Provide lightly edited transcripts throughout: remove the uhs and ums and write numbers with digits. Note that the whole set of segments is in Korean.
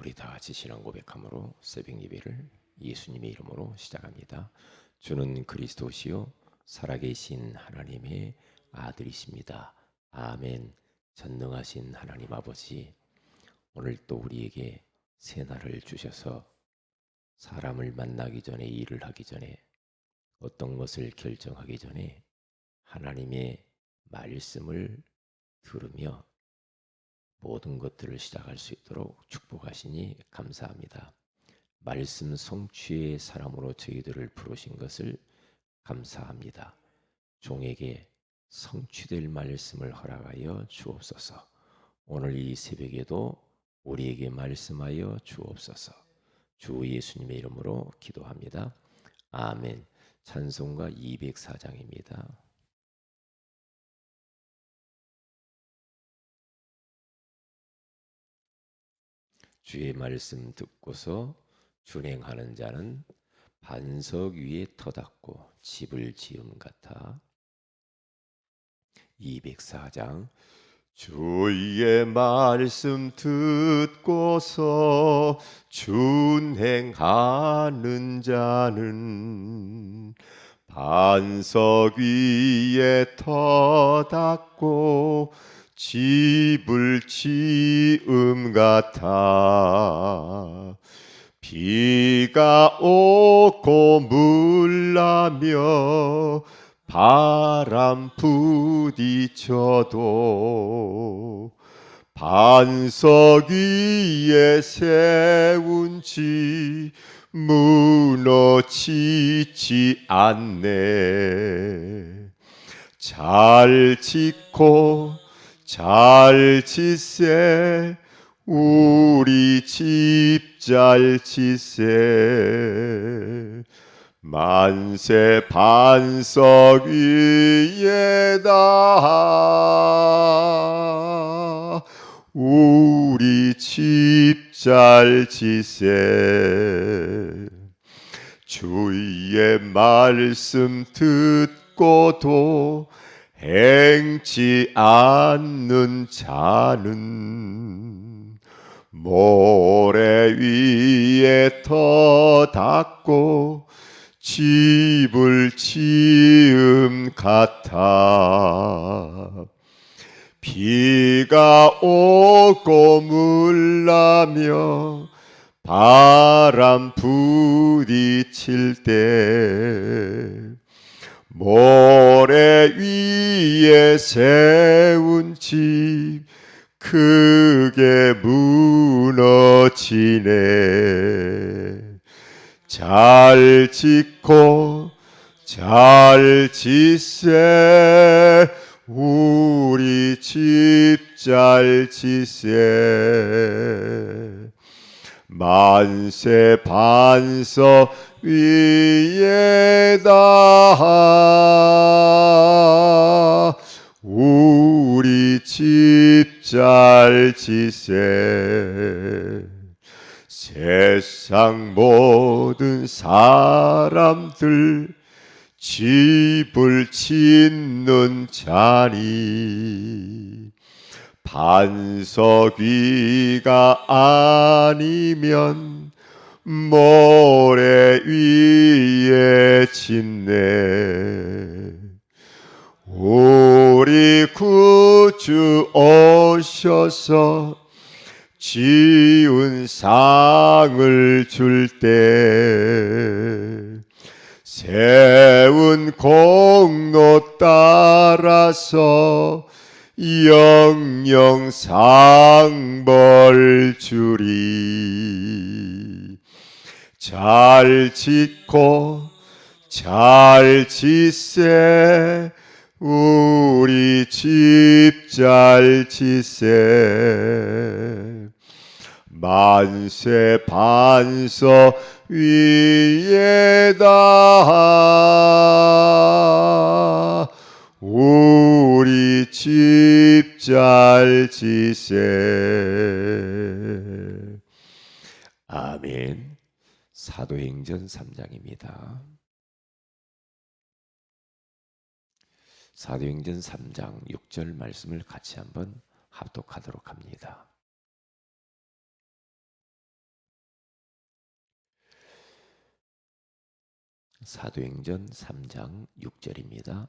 우리 다 같이 신앙 고백함으로 새벽 예배를 예수님의 이름으로 시작합니다. 주는 그리스도시요 살아계신 하나님의 아들이십니다. 아멘. 전능하신 하나님 아버지, 오늘 또 우리에게 새 날을 주셔서 사람을 만나기 전에, 일을 하기 전에, 어떤 것을 결정하기 전에 하나님의 말씀을 들으며 모든 것들을 시작할 수 있도록 축복하시니 감사합니다. 말씀 성취의 사람으로 저희들을 부르신 것을 감사합니다. 종에게 성취될 말씀을 허락하여 주옵소서. 오늘 이 새벽에도 우리에게 말씀하여 주옵소서. 주 예수님의 이름으로 기도합니다. 아멘. 찬송가 204장입니다. 주의 말씀 듣고서 준행하는 자는 반석 위에 터닫고 집을 지음 같아. 204장. 주의 말씀 듣고서 준행하는 자는 반석 위에 터닫고 집을 지음 같아. 비가 오고 물나며 바람 부딪혀도 반석 위에 세운 집 무너지지 않네. 잘 짓고 잘 짓세 우리 집 잘 짓세. 만세 반석 위에다 우리 집 잘 짓세. 주의 말씀 듣고도 행치 않는 자는 모래 위에 터닫고 집을 지음 같아. 비가 오고 물나며 바람 부딪힐 때 모래 위에 세운 집 크게 무너지네. 잘 짓고 잘 짓세 우리 집 잘 짓세. 만세 반석 위에다 우리 집 잘 짓세. 세상 모든 사람들 집을 짓는 자니 반석 위가 아니면 모래 위에 짓네. 우리 구주 오셔서 지은 상을 줄 때 세운 공로 따라서 영영 상벌 주리. 잘 짓고 잘 짓세 우리 집 잘 짓세. 만세 반석 위에다 우리 집 잘 짓세. 아멘. 사도행전 3장입니다. 사도행전 3장 6절 말씀을 같이 한번 합독하도록 합니다. 사도행전 3장 6절입니다.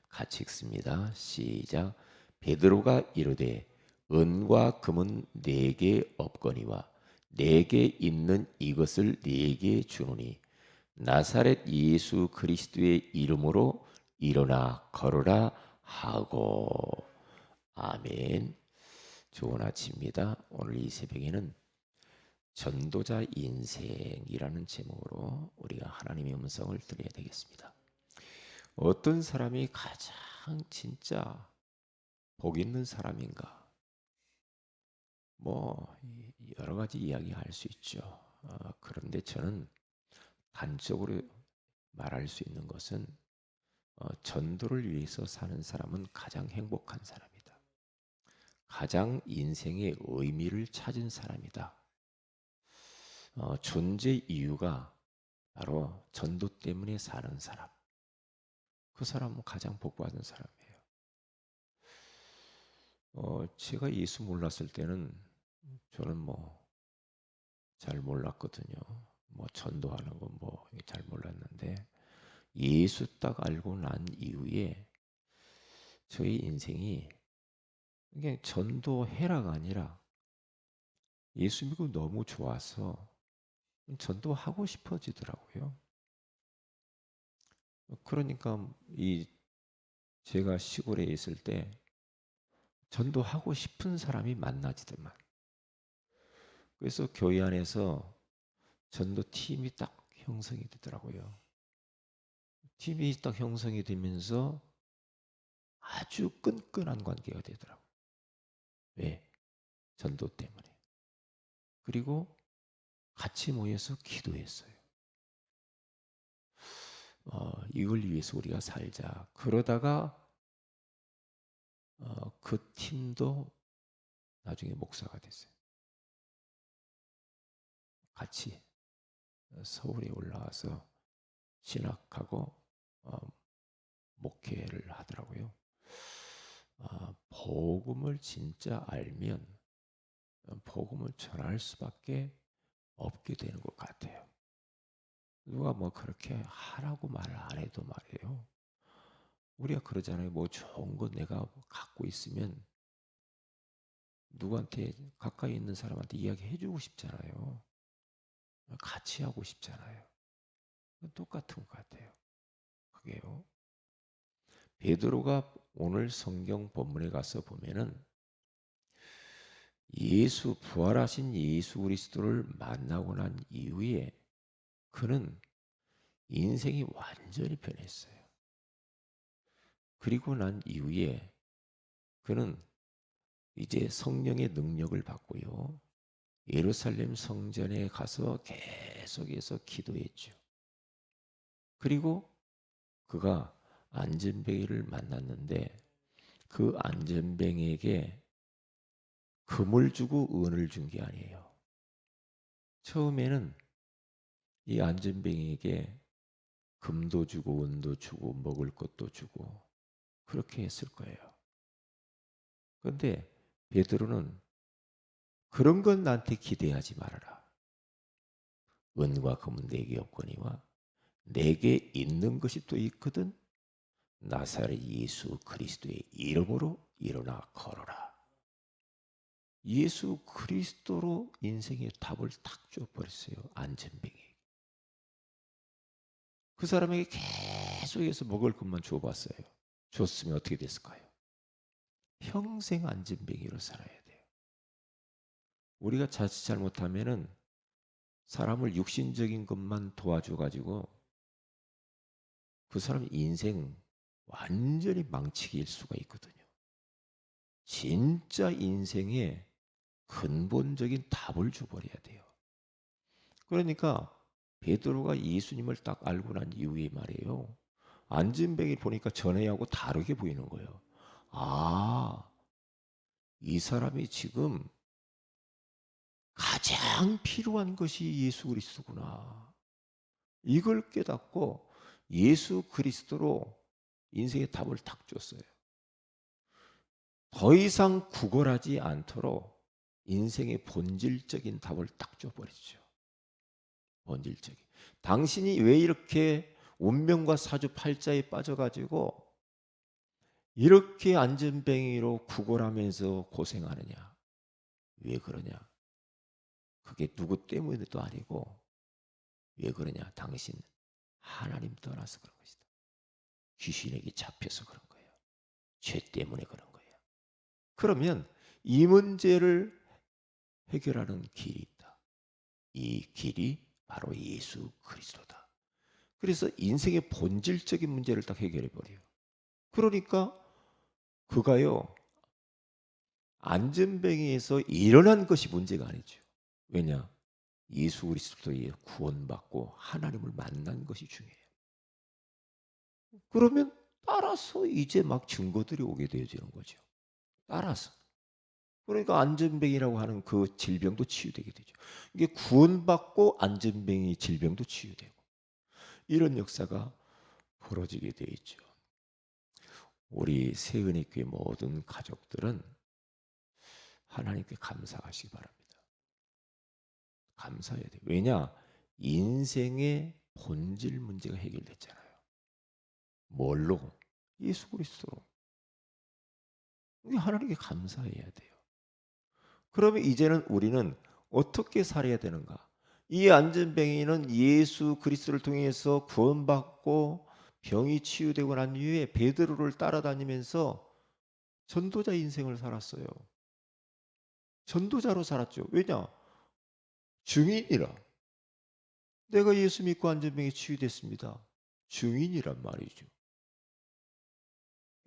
같이 읽습니다. 시작. 베드로가 이르되 은과 금은 내게 없거니와 내게 있는 이것을 네게 주노니 나사렛 예수 그리스도의 이름으로 일어나 걸어라 하고. 아멘. 좋은 아침입니다. 오늘 이 새벽에는 전도자 인생이라는 제목으로 우리가 하나님의 음성을 들어야 되겠습니다. 어떤 사람이 가장 진짜 복 있는 사람인가? 뭐 여러 가지 이야기할 수 있죠. 그런데 저는 단적으로 말할 수 있는 것은 전도를 위해서 사는 사람은 가장 행복한 사람이다. 가장 인생의 의미를 찾은 사람이다. 존재 이유가 바로 전도 때문에 사는 사람. 그 사람은 가장 복받은 사람이에요. 제가 예수 몰랐을 때는 저는 뭐 잘 몰랐거든요. 뭐 전도하는 건 뭐 잘 몰랐는데 예수 딱 알고 난 이후에 저희 인생이 그냥 전도해라가 아니라 예수 믿고 너무 좋아서 전도하고 싶어지더라고요. 그러니까 이 제가 시골에 있을 때 전도하고 싶은 사람이 만나지더만. 그래서 교회 안에서 전도팀이 딱 형성이 되더라고요. 팀이 딱 형성이 되면서 아주 끈끈한 관계가 되더라고요. 왜? 전도 때문에. 그리고 같이 모여서 기도했어요. 이걸 위해서 우리가 살자. 그러다가 그 팀도 나중에 목사가 됐어요. 같이 서울에 올라와서 신학하고 목회를 하더라고요. 복음을 진짜 알면 복음을 전할 수밖에 없게 되는 것 같아요. 누가 뭐 그렇게 하라고 말을 안 해도 말이에요. 우리가 그러잖아요. 뭐 좋은 거 내가 갖고 있으면 누구한테 가까이 있는 사람한테 이야기해 주고 싶잖아요. 같이 하고 싶잖아요. 똑같은 것 같아요. 그게요. 베드로가 오늘 성경 본문에 가서 보면은 예수 부활하신 예수 그리스도를 만나고 난 이후에 그는 인생이 완전히 변했어요. 그리고 난 이후에 그는 이제 성령의 능력을 받고요. 예루살렘 성전에 가서 계속해서 기도했죠. 그리고 그가 안전뱅이를 만났는데 그 안전뱅이에게 금을 주고 은을 준 게 아니에요. 처음에는 이 안전뱅이에게 금도 주고 은도 주고 먹을 것도 주고 그렇게 했을 거예요. 그런데 베드로는 그런 건 나한테 기대하지 말아라. 은과 금은 내게 없거니와 내게 있는 것이 또 있거든. 나사렛 예수 그리스도의 이름으로 일어나 걸어라. 예수 그리스도로 인생의 답을 탁 줘버렸어요. 안전뱅이. 그 사람에게 계속해서 먹을 것만 줘봤어요. 줬으면 어떻게 됐을까요? 평생 안전뱅이로 살아야 돼요. 우리가 자칫 잘못하면은 사람을 육신적인 것만 도와줘가지고 그 사람 인생 완전히 망치길 수가 있거든요. 진짜 인생에 근본적인 답을 줘버려야 돼요. 그러니까 베드로가 예수님을 딱 알고 난 이후에 말이에요. 안전뱅이 보니까 전에하고 다르게 보이는 거예요. 아, 이 사람이 지금 가장 필요한 것이 예수 그리스도구나. 이걸 깨닫고 예수 그리스도로 인생의 답을 탁 줬어요. 더 이상 구걸하지 않도록 인생의 본질적인 답을 딱 줘버리죠. 본질적인. 당신이 왜 이렇게 운명과 사주팔자에 빠져가지고 이렇게 안전뱅이로 구걸하면서 고생하느냐? 왜 그러냐? 그게 누구 때문에도 아니고 왜 그러냐? 당신 하나님 떠나서 그런 것이다. 귀신에게 잡혀서 그런 거예요. 죄 때문에 그런 거예요. 그러면 이 문제를 해결하는 길이 있다. 이 길이 바로 예수 그리스도다. 그래서 인생의 본질적인 문제를 딱 해결해 버려요. 그러니까 그가요 안전뱅이에서 일어난 것이 문제가 아니죠. 왜냐? 예수 그리스도에 구원받고 하나님을 만난 것이 중요해요. 그러면 따라서 이제 막 증거들이 오게 되어지는 거죠. 따라서. 그러니까 안전뱅이라고 하는 그 질병도 치유되게 되죠. 이게 구원받고 안전뱅이 질병도 치유되고 이런 역사가 벌어지게 되어 있죠. 우리 새은혜교회 모든 가족들은 하나님께 감사하시기 바랍니다. 감사해야 돼요. 왜냐? 인생의 본질 문제가 해결됐잖아요. 뭘로? 예수 그리스도로. 하나님께 감사해야 돼요. 그러면 이제는 우리는 어떻게 살아야 되는가? 이 안전뱅이는 예수 그리스도를 통해서 구원받고 병이 치유되고 난 이후에 베드로를 따라다니면서 전도자 인생을 살았어요. 전도자로 살았죠. 왜냐? 증인이라. 내가 예수 믿고 안전병이 치유됐습니다. 증인이란 말이죠.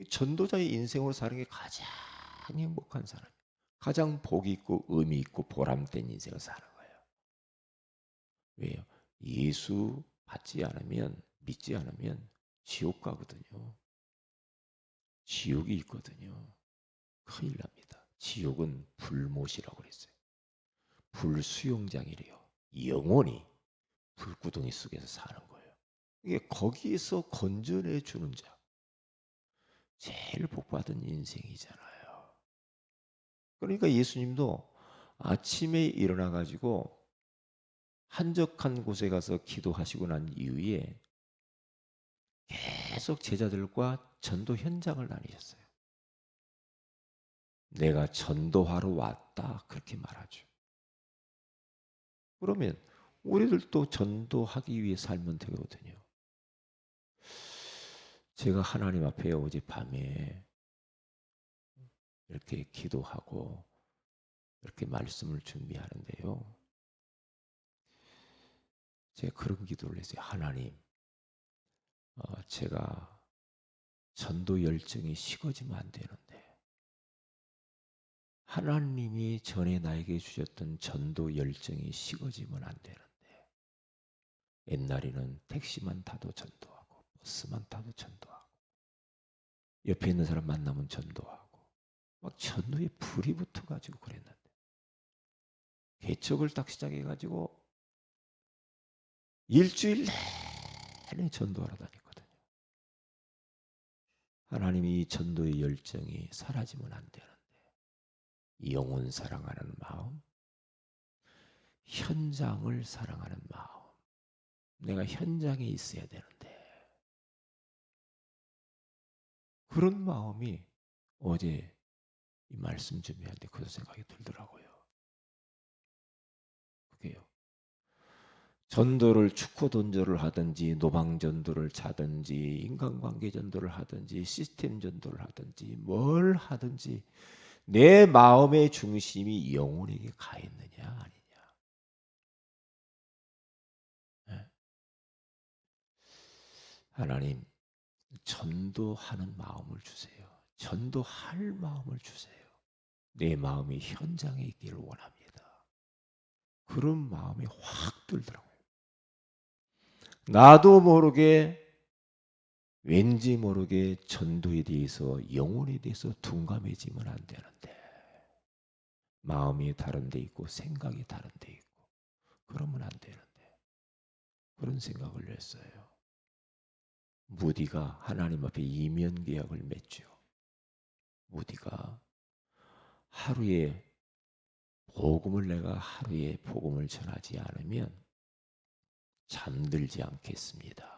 전도자의 인생으로 사는 게 가장 행복한 사람, 가장 복이 있고 의미 있고 보람된 인생을 사는 거예요. 왜요? 예수 받지 않으면, 믿지 않으면 지옥 가거든요. 지옥이 있거든요. 큰일 납니다. 지옥은 불못이라고 그랬어요. 불수용장이래요. 영원히 불구덩이 속에서 사는 거예요. 이게 거기에서 건져내 주는 자. 제일 복받은 인생이잖아요. 그러니까 예수님도 아침에 일어나 가지고 한적한 곳에 가서 기도하시고 난 이후에 계속 제자들과 전도 현장을 다니셨어요. 내가 전도하러 왔다 그렇게 말하죠. 그러면 우리들도 전도하기 위해 살면 되거든요. 제가 하나님 앞에 어젯밤에 이렇게 기도하고 이렇게 말씀을 준비하는데요. 제가 그런 기도를 했어요. 하나님, 제가 전도 열정이 식어지면 안 되는데 하나님이 전에 나에게 주셨던 전도 열정이 식어지면 안 되는데 옛날에는 택시만 타도 전도하고 버스만 타도 전도하고 옆에 있는 사람 만나면 전도하고 막 전도에 불이 붙어가지고 그랬는데 개척을 딱 시작해가지고 일주일 내내 전도하러 다녔거든요. 하나님이 이 전도의 열정이 사라지면 안 되는데 영혼 사랑하는 마음, 현장을 사랑하는 마음, 내가 현장에 있어야 되는데 그런 마음이 어제 이 말씀 준비할 때 그런 생각이 들더라고요. 그게요. 전도를 축구 전도를 하든지 노방 전도를 하든지 인간관계 전도를 하든지 시스템 전도를 하든지 뭘 하든지 내 마음의 중심이 영혼에게 가 있느냐 아니냐. 네. 하나님 전도하는 마음을 주세요. 전도할 마음을 주세요. 내 마음이 현장에 있기를 원합니다. 그런 마음이 확 들더라고요. 나도 모르게 왠지 모르게 전도에 대해서 영혼에 대해서 둔감해지면 안 되는데 마음이 다른 데 있고 생각이 다른 데 있고 그러면 안 되는데 그런 생각을 했어요. 무디가 하나님 앞에 이면 계약을 맺죠. 무디가 하루에 내가 하루에 복음을 전하지 않으면 잠들지 않겠습니다.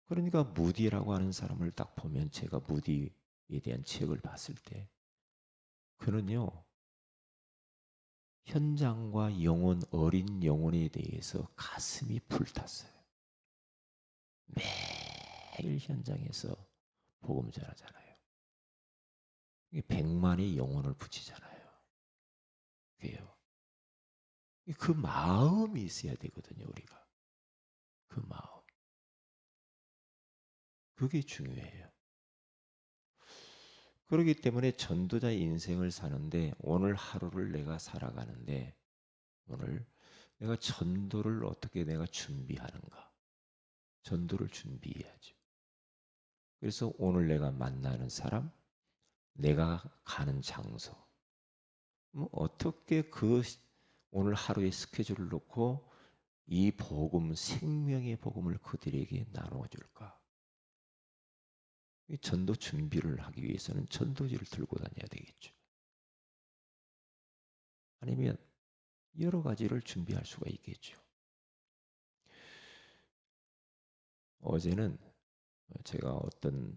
그러니까 무디라고 하는 사람을 딱 보면, 제가 무디에 대한 책을 봤을 때 그는요, 현장과 영혼, 어린 영혼에 대해서 가슴이 불탔어요. 매일 현장에서 복음 전하잖아요. 100만의 영혼을 붙이잖아요. 그래요. 그 마음이 있어야 되거든요, 우리가. 그 마음. 그게 중요해요. 그렇기 때문에 전도자의 인생을 사는데, 오늘 하루를 내가 살아가는데, 오늘 내가 전도를 어떻게 내가 준비하는가? 전도를 준비해야죠. 그래서 오늘 내가 만나는 사람, 내가 가는 장소, 뭐 어떻게 오늘 하루의 스케줄을 놓고 이 복음, 생명의 복음을 그들에게 나눠줄까? 이 전도 준비를 하기 위해서는 전도지를 들고 다녀야 되겠죠. 아니면 여러 가지를 준비할 수가 있겠죠. 어제는 제가 어떤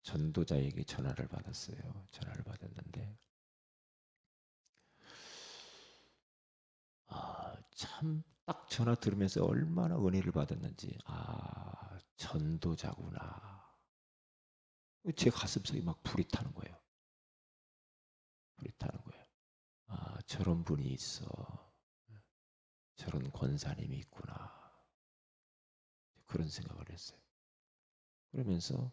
전도자에게 전화를 받았어요. 전화를 받았는데, 참 딱 전화 들으면서 얼마나 은혜를 받았는지, 전도자구나. 제 가슴속에 막 불이 타는 거예요. 불이 타는 거예요. 저런 분이 있어. 저런 권사님이 있구나. 그런 생각을 했어요. 그러면서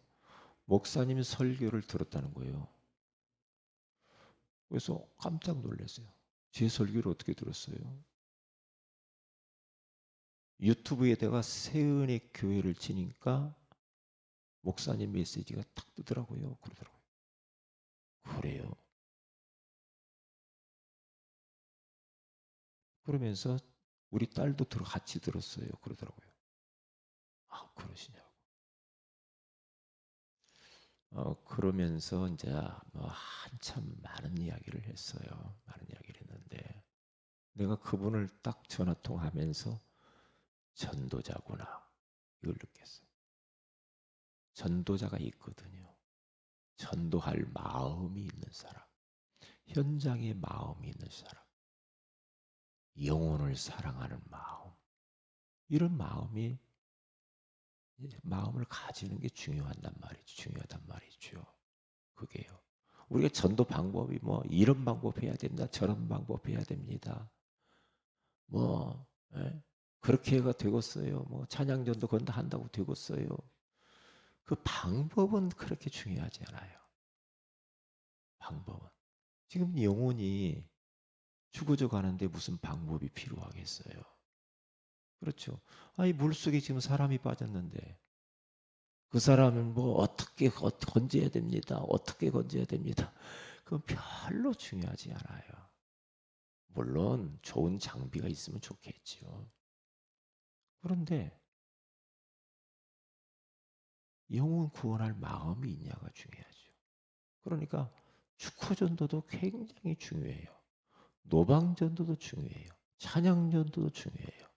목사님 설교를 들었다는 거예요. 그래서 깜짝 놀랐어요. 제 설교를 어떻게 들었어요? 유튜브에다가 세은의 교회를 치니까 목사님 메시지가 탁 뜨더라고요. 그러더라고요. 그래요. 그러면서 우리 딸도 같이 들었어요. 그러더라고요. 그러시냐고. 그러면서 이제 뭐 한참 많은 이야기를 했어요. 많은 이야기를 했는데, 내가 그분을 딱 전화 통하면서 전도자구나, 이걸 느꼈어요. 전도자가 있거든요. 전도할 마음이 있는 사람, 현장에 마음이 있는 사람, 영혼을 사랑하는 마음, 이런 마음을 가지는 게 중요하단 말이죠. 그게요. 우리가 전도 방법이 뭐 이런 방법 해야 된다, 저런 방법 해야 됩니다. 뭐 예? 그렇게 해가 되겠어요. 뭐 찬양전도 건다 한다고 되겠어요. 그 방법은 그렇게 중요하지 않아요. 방법은. 지금 영혼이 죽어져 가는데 무슨 방법이 필요하겠어요? 그렇죠. 이 물속에 지금 사람이 빠졌는데, 그 사람은 뭐 어떻게 건져야 됩니다. 어떻게 건져야 됩니다. 그건 별로 중요하지 않아요. 물론 좋은 장비가 있으면 좋겠죠. 그런데 영혼 구원할 마음이 있냐가 중요하죠. 그러니까 축구전도도 굉장히 중요해요. 노방전도도 중요해요. 찬양전도도 중요해요.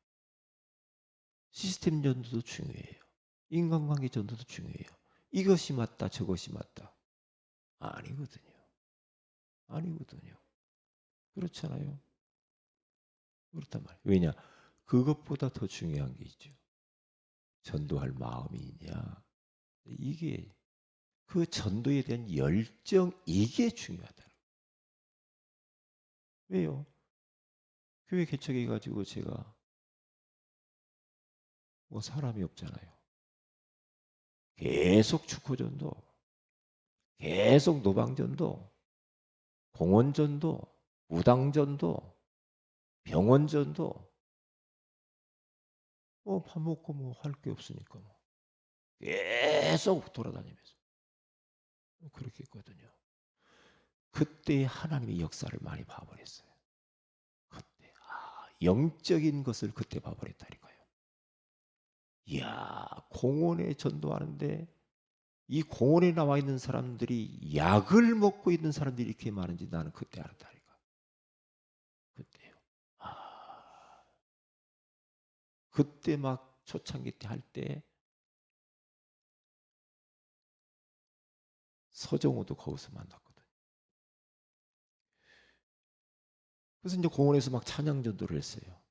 시스템 전도도 중요해요. 인간관계 전도도 중요해요. 이것이 맞다, 저것이 맞다. 아니거든요. 아니거든요. 그렇잖아요. 그렇단 말이에요. 왜냐? 그것보다 더 중요한 게 있죠. 전도할 마음이 있냐. 이게 그 전도에 대한 열정, 이게 중요하다. 왜요? 교회 개척해 가지고 제가 뭐 사람이 없잖아요. 계속 축구전도, 계속 노방전도, 공원전도, 무당전도, 병원전도, 뭐 밥 먹고 뭐 할 게 없으니까 뭐 계속 돌아다니면서 그렇게 했거든요. 그때 하나님의 역사를 많이 봐버렸어요. 그때 영적인 것을 그때 봐버렸다니까요. 이야, 공원에 전도하는데 이 공원에 나와 있는 사람들이 약을 먹고 있는 사람들이 이렇게 많은지 나는 그때 알았다니까. 그때요. 아, 그때 막 초창기 때 할 때 서정호도 거기서 만났거든. 그래서 이제 공원에서 막 찬양 전도를 했어요.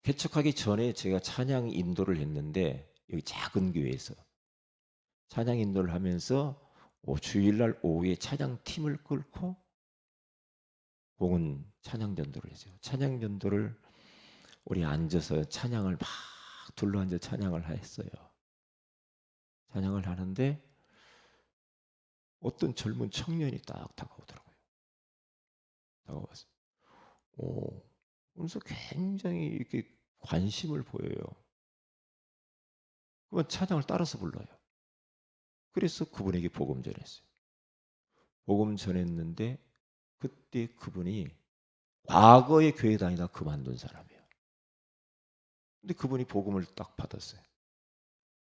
개척하기 전에 제가 찬양 인도를 했는데 여기 작은 교회에서 찬양 인도를 하면서 주일날 오후에 찬양 팀을 끌고 공원 찬양 전도를 했어요. 찬양 전도를 우리 앉아서 찬양을 막 둘러앉아 찬양을 했어요. 찬양을 하는데 어떤 젊은 청년이 딱 다가오더라고요. 다가와서 그래서 굉장히 이렇게 관심을 보여요. 그건 찬양을 따라서 불러요. 그래서 그분에게 복음 전했어요. 복음 전했는데 그때 그분이 과거에 교회 다니다 그만둔 사람이에요. 근데 그분이 복음을 딱 받았어요.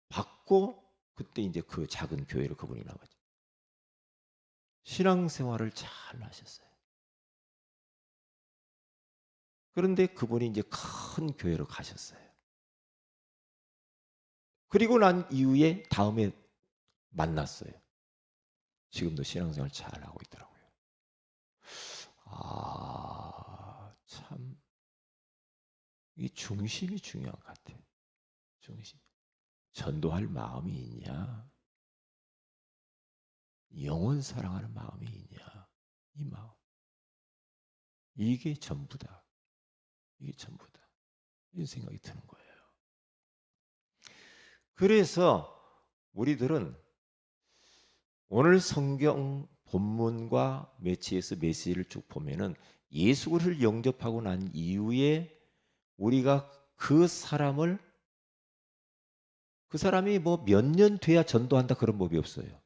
받고 그때 이제 그 작은 교회로 그분이 나가죠. 신앙생활을 잘 하셨어요. 그런데 그분이 이제 큰 교회로 가셨어요. 그리고 난 이후에 다음에 만났어요. 지금도 신앙생활 잘 하고 있더라고요. 참, 이 중심이 중요한 것 같아요. 중심. 전도할 마음이 있냐? 영혼 사랑하는 마음이 있냐? 이 마음. 이게 전부다. 이게 전부다. 이런 생각이 드는 거예요. 그래서 우리들은 오늘 성경 본문과 매치해서 메시지를 쭉 보면은 예수 그리스도를 영접하고 난 이후에 우리가 그 사람이 뭐 몇 년 돼야 전도한다 그런 법이 없어요.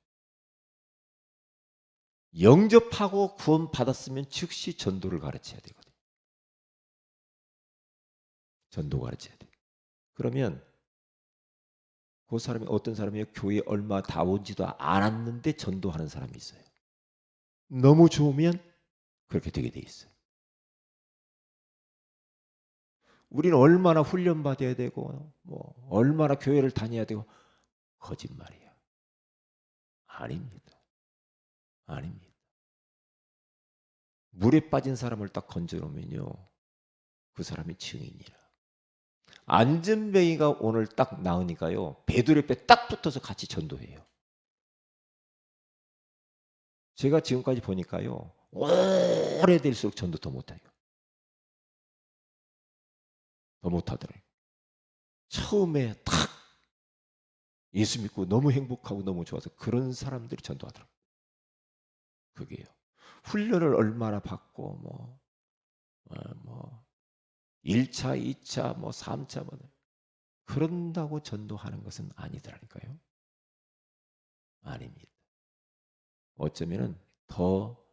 영접하고 구원 받았으면 즉시 전도를 가르쳐야 되거든요. 전도 가르쳐야 돼. 그러면 그 사람이 어떤 사람이 교회 얼마 다 온지도 않았는데 전도하는 사람이 있어요. 너무 좋으면 그렇게 되게 돼 있어요. 우리는 얼마나 훈련 받아야 되고 뭐 얼마나 교회를 다녀야 되고 거짓말이야. 아닙니다. 아닙니다. 물에 빠진 사람을 딱 건져 놓으면요. 그 사람이 증인이라. 안전뱅이가 오늘 딱 나오니까요. 배두리 배 딱 붙어서 같이 전도해요. 제가 지금까지 보니까요. 오래될수록 전도 더 못해요. 더 못하더래요. 처음에 딱 예수 믿고 너무 행복하고 너무 좋아서 그런 사람들이 전도하더라고요. 그게요. 훈련을 얼마나 받고 뭐 1차, 2차, 뭐 3차 뭐 그런다고 전도하는 것은 아니더라니까요. 아닙니다. 어쩌면은 더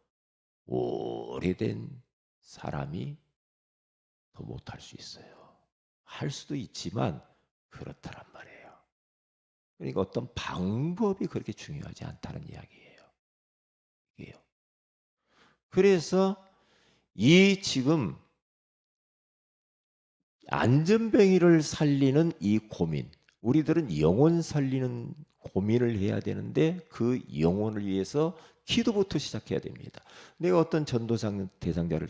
오래된 사람이 더 못할 수 있어요. 할 수도 있지만 그렇다란 말이에요. 그러니까 어떤 방법이 그렇게 중요하지 않다는 이야기예요. 이게요. 그래서 이 지금 안전뱅이를 살리는 이 고민, 우리들은 영혼 살리는 고민을 해야 되는데 그 영혼을 위해서 기도부터 시작해야 됩니다. 내가 어떤 전도 대상자를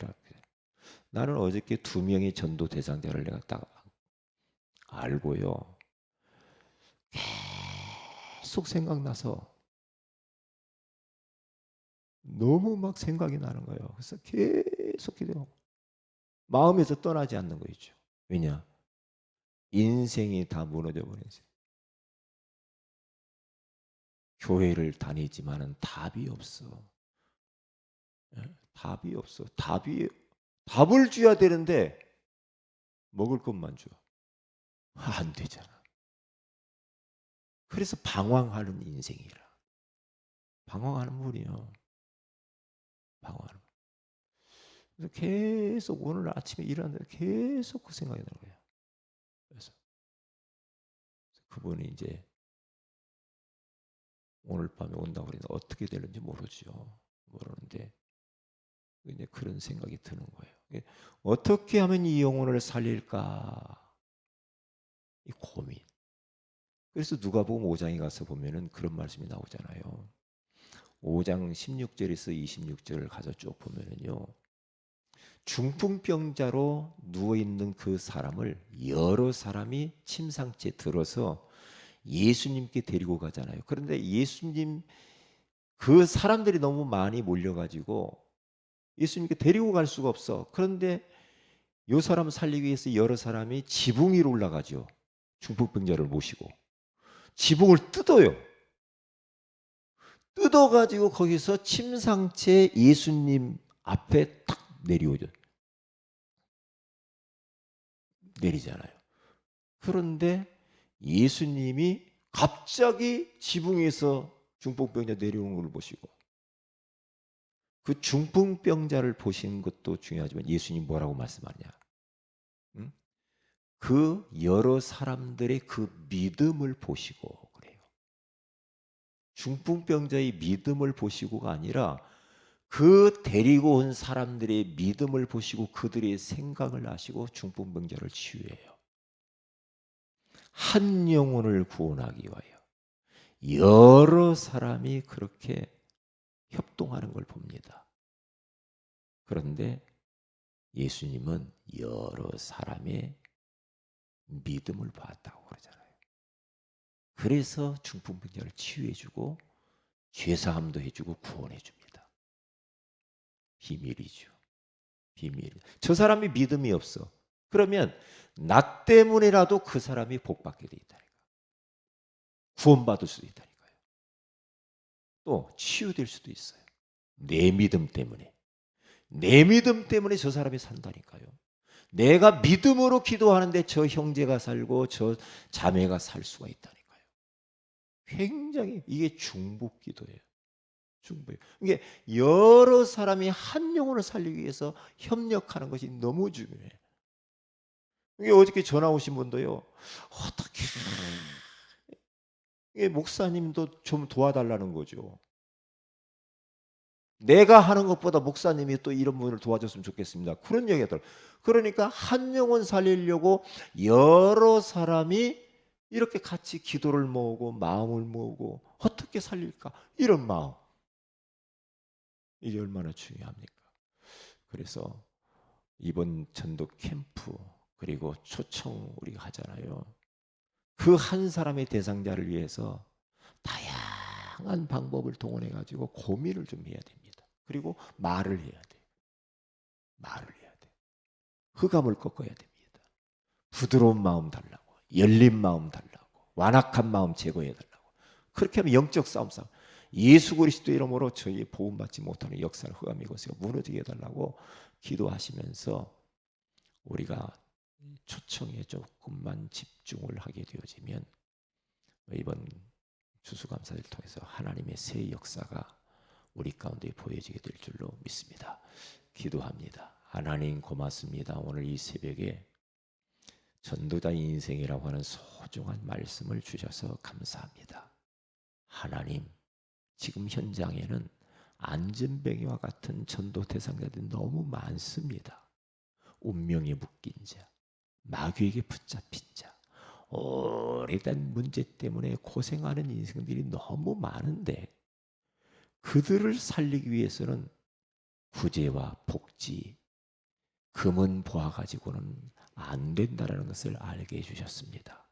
나는 어저께 2명의 전도 대상자를 내가 딱 알고요. 계속 생각나서 너무 막 생각이 나는 거예요. 그래서 계속 기도하고 마음에서 떠나지 않는 거 있죠. 왜냐? 인생이 다 무너져 버려서 교회를 다니지만은 답이 없어. 답이 없어. 답을 줘야 되는데 먹을 것만 줘. 안 되잖아. 그래서 방황하는 인생이라. 방황하는 분이요. 방황하는 분. 그래서 계속 오늘 아침에 일어났는데 계속 그 생각이 나는 거예요. 그래서 그분이 이제 오늘 밤에 온다고 그래서 어떻게 되는지 모르는데 이제 그런 생각이 드는 거예요. 어떻게 하면 이 영혼을 살릴까? 이 고민. 그래서 누가복음 5장에 가서 보면은 그런 말씀이 나오잖아요. 5장 16절에서 26절을 가서 쭉 보면은요. 중풍병자로 누워있는 그 사람을 여러 사람이 침상째 들어서 예수님께 데리고 가잖아요. 그런데 예수님 그 사람들이 너무 많이 몰려가지고 예수님께 데리고 갈 수가 없어. 그런데 이 사람을 살리기 위해서 여러 사람이 지붕 위로 올라가죠. 중풍병자를 모시고 지붕을 뜯어요. 뜯어가지고 거기서 침상째 예수님 앞에 탁 내리잖아요. 그런데 예수님이 갑자기 지붕에서 중풍병자 내려오는 걸 보시고 그 중풍병자를 보시는 것도 중요하지만 예수님 뭐라고 말씀하냐? 응? 그 여러 사람들의 그 믿음을 보시고 그래요. 중풍병자의 믿음을 보시고가 아니라 그 데리고 온 사람들의 믿음을 보시고 그들의 생각을 아시고 중풍병자를 치유해요. 한 영혼을 구원하기 위하여 여러 사람이 그렇게 협동하는 걸 봅니다. 그런데 예수님은 여러 사람의 믿음을 봤다고 그러잖아요. 그래서 중풍병자를 치유해주고 죄사함도 해주고 구원해줍니다. 비밀이죠. 비밀. 저 사람이 믿음이 없어. 그러면 나 때문에라도 그 사람이 복받게 돼 있다니까. 구원받을 수도 있다니까요. 또 치유될 수도 있어요. 내 믿음 때문에. 내 믿음 때문에 저 사람이 산다니까요. 내가 믿음으로 기도하는데 저 형제가 살고 저 자매가 살 수가 있다니까요. 굉장히 이게 중보기도예요. 중보예요. 이게 여러 사람이 한 영혼을 살리기 위해서 협력하는 것이 너무 중요해요. 이게 어저께 전화 오신 분도요. 어떻게 이게 목사님도 좀 도와달라는 거죠. 내가 하는 것보다 목사님이 또 이런 분을 도와줬으면 좋겠습니다. 그런 얘기들. 그러니까 한 영혼 살리려고 여러 사람이 이렇게 같이 기도를 모으고 마음을 모으고 어떻게 살릴까? 이런 마음. 이게 얼마나 중요합니까? 그래서 이번 전도 캠프 그리고 초청 우리가 하잖아요. 그 한 사람의 대상자를 위해서 다양한 방법을 동원해 가지고 고민을 좀 해야 됩니다. 그리고 말을 해야 돼요. 말을 해야 돼요. 흑암을 꺾어야 됩니다. 부드러운 마음 달라고, 열린 마음 달라고, 완악한 마음 제거해 달라고. 그렇게 하면 영적 싸움. 예수 그리스도 이름으로 저희 보험받지 못하는 역사를 흑암 이곳에 무너지게 해달라고 기도하시면서 우리가 초청에 조금만 집중을 하게 되어지면 이번 추수감사를 통해서 하나님의 새 역사가 우리 가운데 보여지게 될 줄로 믿습니다. 기도합니다. 하나님 고맙습니다. 오늘 이 새벽에 전도자 인생이라고 하는 소중한 말씀을 주셔서 감사합니다. 하나님, 지금 현장에는 안전뱅이와 같은 전도 대상자들이 너무 많습니다. 운명에 묶인 자, 마귀에게 붙잡힌 자, 오래된 문제 때문에 고생하는 인생들이 너무 많은데 그들을 살리기 위해서는 구제와 복지, 금은 보아 가지고는 안 된다는 것을 알게 해주셨습니다.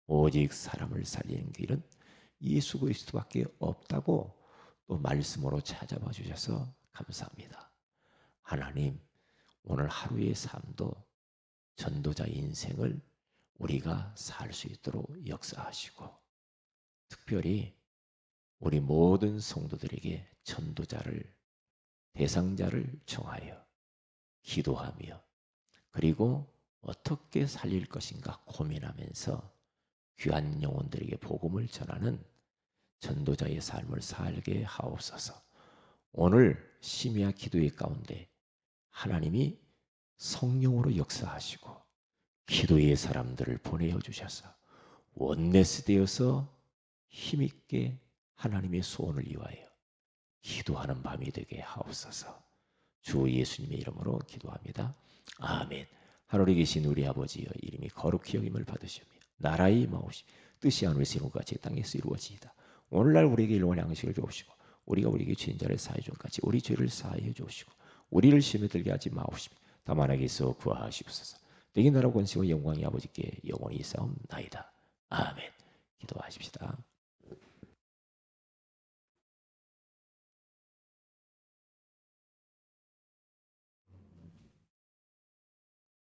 오직 사람을 살리는 길은 예수 그리스도밖에 없다고 또 말씀으로 찾아봐 주셔서 감사합니다. 하나님, 오늘 하루의 삶도 전도자 인생을 우리가 살 수 있도록 역사하시고 특별히 우리 모든 성도들에게 전도자를 대상자를 정하여 기도하며 그리고 어떻게 살릴 것인가 고민하면서 귀한 영혼들에게 복음을 전하는 전도자의 삶을 살게 하옵소서. 오늘 심야 기도의 가운데 하나님이 성령으로 역사하시고 기도의 사람들을 보내어 주셔서 원네스 되어서 힘있게 하나님의 소원을 위하여 기도하는 밤이 되게 하옵소서. 주 예수님의 이름으로 기도합니다. 아멘. 하늘에 계신 우리 아버지여, 이름이 거룩히 여김을 받으시며 나라의 임하옵시며 뜻이 하늘에서 이룬 것 같이 땅에서 이루어지이다. 오늘날 우리에게 일용할 양식을 주옵시고 우리가 우리에게 죄인 자를 사해 준 같이 우리 죄를 사해 주시고 우리를 시험에 들게 하지 마옵시며 다만 악에서 구하시옵소서. 내게 나라 권세와 영광이 아버지께 영원히 있사옵나이다. 아멘. 기도하십시다.